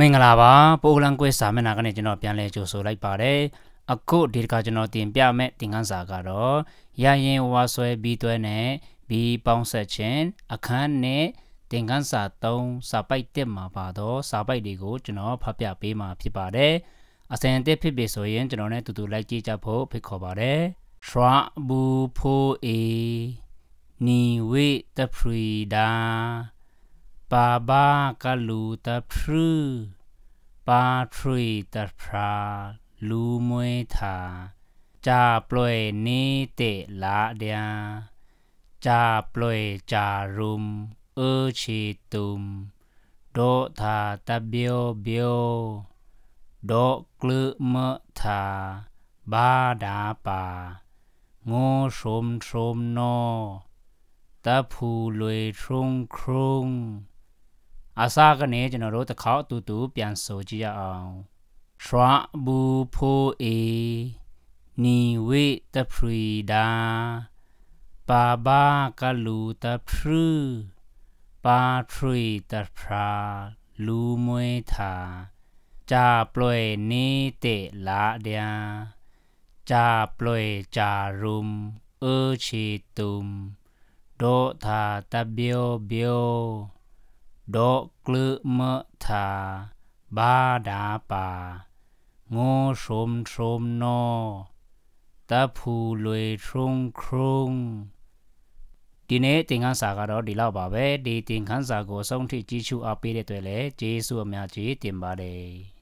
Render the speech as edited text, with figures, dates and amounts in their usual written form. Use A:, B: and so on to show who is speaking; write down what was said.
A: မင်္ဂလာပါပိုလန်ကွေးစာမျက်နှာကနေကျွန်တော်ပြန်လဲကြိုဆိုလိုက်ပါတယ်အခုဒီကကျွန်တော်တင်ပြမဲ့သင်ခန်းစာကတော့ရရင်ဝါဆွဲပြီးတွဲနဲ့ပြီးပေါင်းဆက်ခြင်းအခန်းနဲ့သင်ခန်းစာ3စာပိုက်1မှာပါတော့စာပိုက်တွေကိုကျွန်တော်ဖတ်ပြပေးမှာဖြစ်ပါတယ်အစင်အသစ်ဖြစ်ပြီဆိုရင်ကျွန်တော်နဲ့တူတူလိုက်ကြည့်ကြဖို့ဖိတ်ခေါ်ပါတယ်ထရာဘူဖိုအေနီဝေတဖရီဒါပါဘာကလူတဖရူပါထရီတဖရာလူမွေသာဂျာပလွေနေတဲ့လာဒျာဂျာပလွေဂျာရုံချီတုံဒေါသာတဘျောဘျောဒေါကလမသာဘာဒါပါငိုရှုံရှုံနောတဖူလွေထုံခုံอาซาကနေကျွန်တော်တို့တစ်ခေါက်အတူတူပြန်ဆိုကြည့်ရအောင်ထရာဘူဖိုအေနီဝေတဖရီဒါပါဘာကလူတဖရူပါထရီတဖရာလူမွေသာဂျာပလွေနေတဲ့လာဒျာဂျာပလွေဂျာရုံချီတုံဒေါသာတဘျောဘျောဒေါကလမသာဘာဒါပါငိုရှုံရှုံနောတဖူလွေထုံခုံဒီနေ့သင်ခန်းစာကတော့ဒီလောက်ပါပဲဒီသင်ခန်းစာကိုအဆုံးထိကြည့်ရှုအားပေးတဲ့အတွက်လည်းကျေးဇူးအများကြီးတင်ပါတယ်